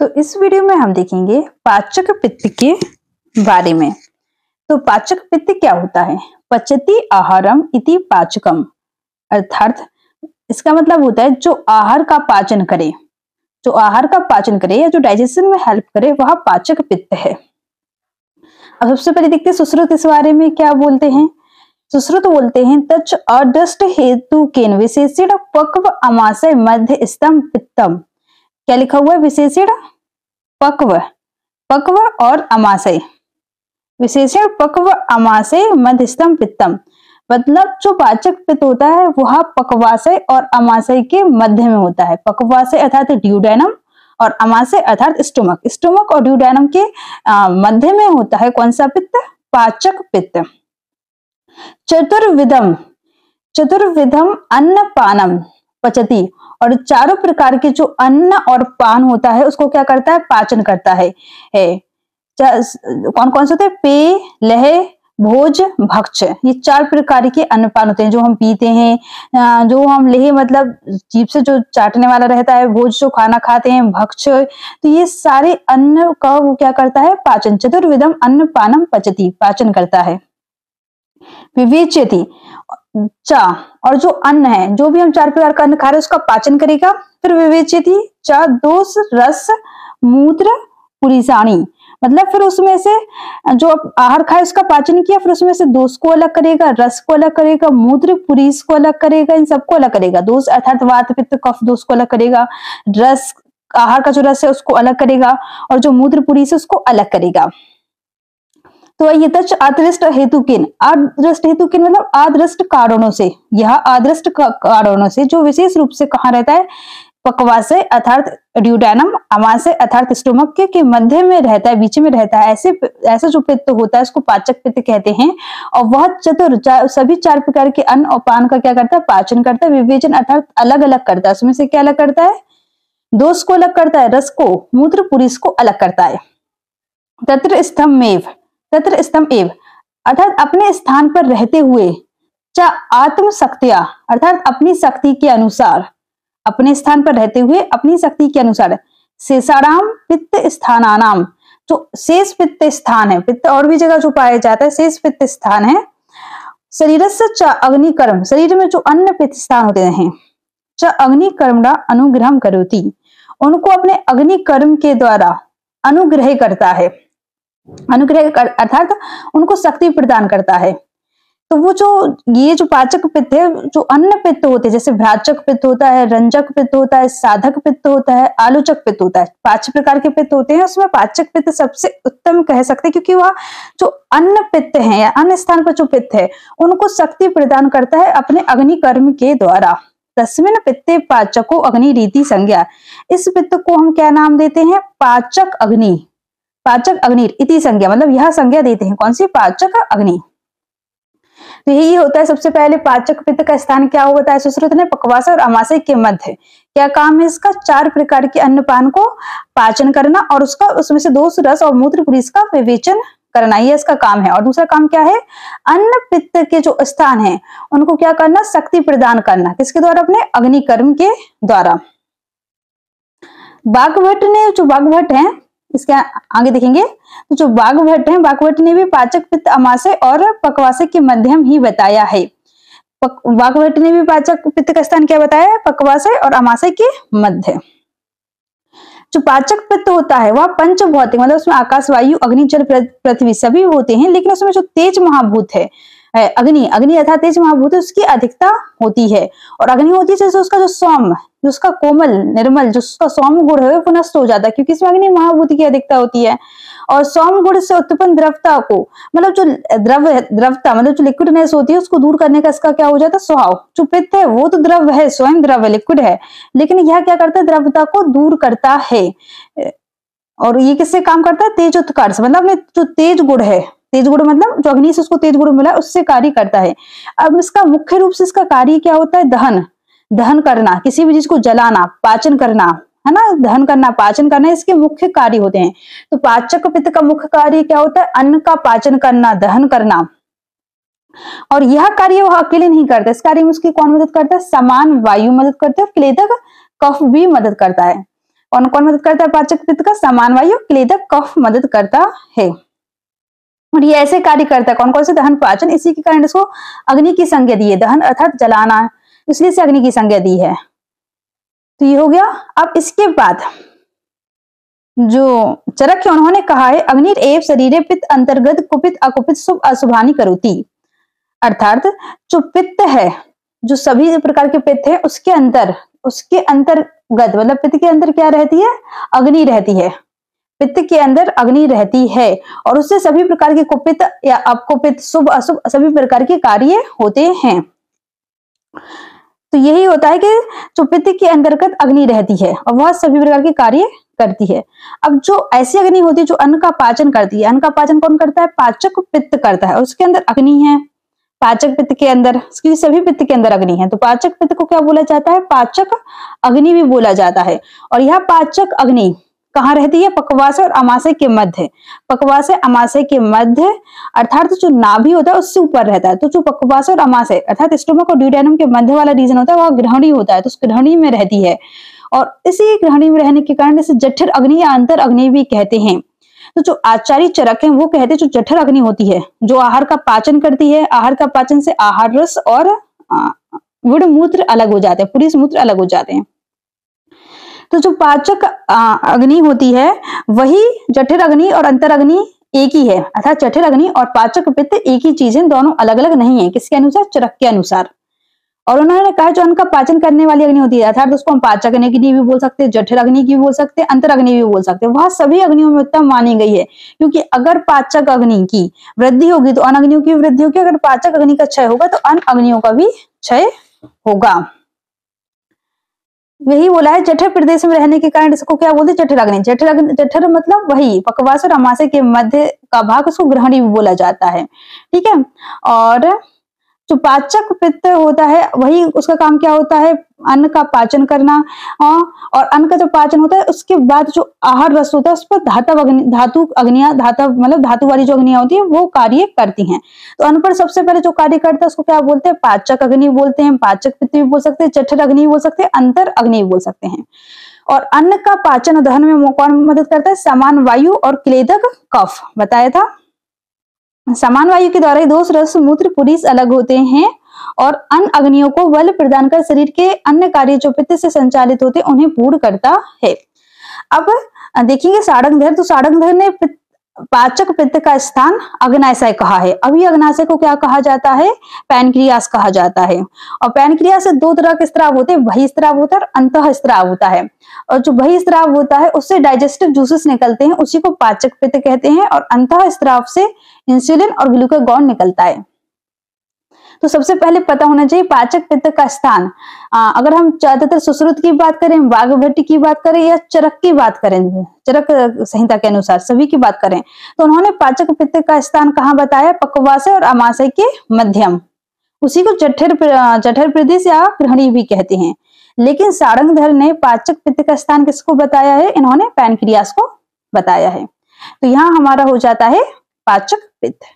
तो इस वीडियो में हम देखेंगे पाचक पित्त के बारे में। तो पाचक पित्त क्या होता है? पचति आहारम इति पाचकम, अर्थात इसका मतलब होता है जो आहार का पाचन करे, जो आहार का पाचन करे या जो डाइजेशन में हेल्प करे वह पाचक पित्त है। अब सबसे पहले देखते हैं सुश्रुत इस बारे में क्या बोलते हैं। सुश्रुत बोलते हैं तच अदृष्ट हेतु केन विशेषण पक्व अमाशय मध्य स्तंभ पित्तम। क्या लिखा हुआ है? विशेषण पक्व, पक्व और अमाशय, विशेषण पक्व अमाशय मध्य स्तंभ पित्तम। मतलब जो पाचक पित्त होता है वह पक्वाशय और अमाशय के मध्य में होता है। पक्वाशय अर्थात ड्यूडेनम और अमाशय अर्थात स्टोमक, स्टोमक और ड्यूडेनम के मध्य में होता है कौन सा पित्त? पाचक पित्त। चतुर्विधम, चतुर्विधम अन्न पानम पचति, और चारों प्रकार के जो अन्न और पान होता है उसको क्या करता है? पाचन करता है। कौन कौन से होते हैं? पेय, लय, भोज, भक्ष, ये चार प्रकार के अन्न पान होते हैं जो हम पीते हैं। जो हम लेह मतलब जीभ से जो चाटने वाला रहता है, भोज जो खाना खाते हैं, भक्ष, तो ये सारे अन्न का वो क्या करता है? पाचन। चतुर्विधम अन्न पानम पचति, पाचन करता है। विवेच्यति, चा, और जो अन्न है, जो भी हम चार प्रकार का अन्न खा रहे हैं उसका पाचन करेगा। फिर विवेच्यति चा दोष रस मूत्र पुरीसाणी, मतलब फिर उसमें से जो आहार खाए उसका पाचन किया, फिर उसमें से दोष को अलग करेगा, रस को अलग करेगा, मूत्र पुरीस को अलग करेगा, इन सबको अलग करेगा। दोष अर्थात वात पित्त कफ दोष को अलग करेगा, रस आहार का जो रस है उसको अलग करेगा, और जो मूत्र पुरीस है उसको अलग करेगा। तो ये तच अदृष्ट हेतु किन, अदृष्ट हेतु किन मतलब अदृष्ट कारणों से, यह अदृष्ट कारणों से जो विशेष रूप से कहाँ रहता है? पक्वाशय अर्थात ड्यूडेनम, अमाशय अर्थात स्टोमक के मध्य में रहता है, बीच में रहता है। ऐसे जो पित्त होता है उसको पाचक पित्त कहते हैं। और वह सभी चार प्रकार के अन्न और पान का क्या करता है? पाचन करता है। विवेचन अर्थात अलग अलग करता है, उसमें से क्या अलग करता है? दोष को अलग करता है, रस को, मूत्र पुरीस को अलग करता है। तत्र स्तंभमेव, तत्र स्तंभ एव अर्थात अपने स्थान पर रहते हुए, च आत्म शक्तिया अर्थात अपनी शक्ति के अनुसार, अपने स्थान पर रहते हुए अपनी शक्ति के अनुसार, शेषाराम पित्त स्थानानाम, जो शेष पित्त स्थान है, पित्त और भी जगह जो पाया जाता है, शेष पित्त स्थान है। शरीरस्य च अग्निकर्म, शरीर में जो अन्य पित्त स्थान होते हैं, च अग्निकर्मणा अनुग्रहम करोति, उनको अपने अग्निकर्म के द्वारा अनुग्रह करता है। अनुग्रह अर्थात उनको शक्ति प्रदान करता है। तो वो जो ये जो पाचक पित्त है, जो अन्न पित्त होते हैं, जैसे भ्राजक पित्त होता है, रंजक पित्त होता है, साधक पित्त होता है, आलोचक पित्त होता है, 5 प्रकार के पित्त होते हैं। उसमें पाचक पित्त सबसे उत्तम कह सकते हैं, क्योंकि वह जो अन्न पित्त है या अन्य स्थान पर जो पित्त है उनको शक्ति प्रदान करता है अपने अग्नि कर्म के द्वारा। तस्मिन् पित्ते पाचको अग्नि रीति संज्ञा, इस पित्त को हम क्या नाम देते हैं? पाचक अग्नि, पाचक अग्नि इति संज्ञा, मतलब यह संज्ञा देते हैं। कौन सी? पाचक अग्नि। तो यही होता है। सबसे पहले पाचक पित्त का स्थान क्या होता है? सुश्रुत ने पक्वाशय और अमाशय के मध्य। क्या काम है इसका? 4 प्रकार के अन्न पान को पाचन करना और उसका उसमें से दोष रस और मूत्र पुरीस का विवेचन करना, ये इसका काम है। और दूसरा काम क्या है? अन्न पित्त के जो स्थान है उनको क्या करना? शक्ति प्रदान करना। किसके द्वारा? अपने अग्नि कर्म के द्वारा। बाघभट्ट ने, जो बाघभट्ट है इसके आगे देखेंगे, तो जो बाघभट्ट है, बाघभट्ट ने भी पाचक पित्त अमाशय और पक्वाशय के मध्यम ही बताया है। बाघभट्ट ने भी पाचक पित्त का स्थान क्या बताया है? पक्वाशय और अमाशय के मध्य। जो पाचक पित्त होता है वह पंच भौतिक, मतलब उसमें आकाश, वायु, अग्नि, जल, पृथ्वी सभी होते हैं, लेकिन उसमें जो तेज महाभूत है, अग्नि, अग्नि अर्थात तेज महाभूत है, उसकी अधिकता होती है। और अग्नि होती है जैसे उसका जो सोम, जो उसका कोमल निर्मल जो उसका सोम गुण है वो नष्ट हो जाता है, क्योंकि इसमें अग्नि महाभूत की अधिकता होती है। और सोम गुण से उत्पन्न द्रवता को, मतलब जो द्रवता मतलब जो लिक्विडनेस होती है उसको दूर करने का इसका क्या हो जाता है? स्वभाव। जो पित्त है वो तो द्रव है, स्वयं द्रव है, लिक्विड है, लेकिन यह क्या करता है? द्रवता को दूर करता है। और ये किससे काम करता है? तेजोत्कर्ष, मतलब जो तेज गुण है, तेज गुण मतलब जो अग्नि से उसको तेज गुण मिला उससे कार्य करता है। अब इसका मुख्य रूप से इसका कार्य क्या होता है? दहन, दहन करना, किसी भी चीज को जलाना, पाचन करना, है ना? दहन करना, पाचन करना, इसके मुख्य कार्य होते हैं। तो पाचक पित्त का मुख्य कार्य क्या होता है? अन्न का पाचन करना, दहन करना। और यह कार्य वह अकेले नहीं करता, इस कार्य में उसकी कौन मदद करता है? समान वायु मदद करते हैं और क्लेदक कफ भी मदद करता है। कौन कौन मदद करता है पाचक पित्त का? समान वायु, क्लेदक, कफ मदद करता है। और ये ऐसे कार्य करता है कौन कौन से? दहन, पाचन। इसी के कारण इसको अग्नि की संज्ञा दी है, दहन अर्थात जलाना, इसलिए से अग्नि की संज्ञा दी है। तो ये हो गया। अब इसके बाद जो चरक है उन्होंने कहा है अग्नि एव शरीरे पित्त अंतर्गत कुपित अकुपित शुभ अशुभानि करोति, अर्थात जो पित्त है, जो सभी प्रकार के पित्त है उसके अंतर्गत मतलब पित्त के अंदर क्या रहती है? अग्नि रहती है। पित्त के अंदर अग्नि रहती है और उससे सभी प्रकार के कुपित या अकुपित शुभ अशुभ सभी प्रकार के कार्य होते हैं। तो यही होता है कि जो पित्त के अंतर्गत अग्नि रहती है और वह सभी प्रकार के कार्य करती है। अब जो ऐसी अग्नि होती है जो अन्न का पाचन करती है, अन्न का पाचन कौन करता है? पाचक पित्त करता है और उसके अंदर अग्नि है। पाचक पित्त के अंदर, क्योंकि सभी पित्त के अंदर अग्नि है, तो पाचक पित्त को क्या बोला जाता है? पाचक अग्नि भी बोला जाता है। और यह पाचक अग्नि कहाँ रहती है? पक्वाशय और अमाशय के मध्य। पक्वाशय अमाशय के मध्य अर्थात जो नाभि होता है उससे ऊपर रहता है। तो जो पक्वाशय और अमाशय अर्थात स्टोमक और ड्यूडेनम के मध्य वाला रीजन होता है वह ग्रहणी होता है, तो उस ग्रहणी में रहती है। और इसी ग्रहणी में रहने के कारण इसे जठर अग्नि या अंतर अग्नि भी कहते हैं। तो जो आचार्य चरक है वो कहते हैं जो जठर अग्नि होती है जो आहार का पाचन करती है, आहार का पाचन से आहार रस और गुड़ मूत्र अलग हो जाते हैं, पुरुष मूत्र अलग हो जाते हैं। तो जो पाचक अग्नि होती है वही जठर अग्नि और अंतर अग्नि एक ही है, अर्थात जठर अग्नि और पाचक पित्त एक ही चीज है, दोनों अलग अलग नहीं है। किसके अनुसार? चरक के अनुसार। और उन्होंने कहा जो अन्न का पाचन करने वाली अग्नि होती है अर्थात उसको हम पाचक अग्नि भी बोल सकते हैं, जठर अग्नि की भी बोल सकते हैं, अंतर अग्नि भी बोल सकते हैं। वह सभी अग्नियों में उत्तम मानी गई है, क्योंकि अगर पाचक अग्नि की वृद्धि होगी तो अन्य अग्नियों की वृद्धि होगी, अगर पाचक अग्नि का क्षय होगा तो अन्य अग्नियों का भी क्षय होगा। यही बोला है जठर प्रदेश में रहने के कारण इसको क्या बोलते हैं? जठर अग्नि। जठर अग्नि, जठर मतलब वही पक्वाशय और अमाशय के मध्य का भाग, उसको ग्रहणी भी बोला जाता है। ठीक है। और जो पाचक पित्त होता है वही उसका काम क्या होता है? अन्न का पाचन करना। और अन्न का जो पाचन होता है उसके बाद जो आहार रस होता है उस पर धातु अग्नियां मतलब धातु वाली जो अग्नियां होती है वो कार्य करती हैं। तो अन्न पर सबसे पहले जो कार्य करता है उसको क्या बोलते हैं? पाचक अग्नि बोलते हैं, पाचक पित्त भी बोल सकते हैं, जठर अग्नि भी बोल सकते हैं, अंतर अग्नि भी बोल सकते हैं। और अन्न का पाचन दहन में कौन मदद करता है? समान वायु और क्लेदक कफ बताया था। समान वायु के द्वारा ही दोष रस मूत्र पुरीस अलग होते हैं और अन्य अग्नियों को बल प्रदान कर शरीर के अन्य कार्य जो पित्त से संचालित होते हैं उन्हें पूर्ण करता है। अब देखेंगे साड़ंगधर। तो साड़ंगधर ने पाचक पित्त का स्थान अग्नाशय कहा है। अभी अग्नाशय को क्या कहा जाता है? पैनक्रियास कहा जाता है। और पैनक्रियास से दो तरह के स्त्राव होते हैं, बहिस्त्राव होता है और अंतःस्त्राव होता है। और जो बहिस्त्राव होता है उससे डाइजेस्टिव जूसेस निकलते हैं, उसी को पाचक पित्त कहते हैं। और अंतःस्त्राव से इंसुलिन और ग्लूकागॉन निकलता है। तो सबसे पहले पता होना चाहिए पाचक पित्त का स्थान। अगर हम ज्यादातर सुश्रुत की बात करें, वाघभट्टी की बात करें या चरक की बात करें, चरक संहिता के अनुसार सभी की बात करें, तो उन्होंने पाचक पित्त का स्थान कहाँ बताया? पक्वाशय और अमाशय के मध्यम, उसी को जठर प्रदेश या ग्रहणी भी कहते हैं। लेकिन सारंगधर ने पाचक पित्त का स्थान किसको बताया है? इन्होंने पैनक्रियास को बताया है। तो यहाँ हमारा हो जाता है पाचक पित्त।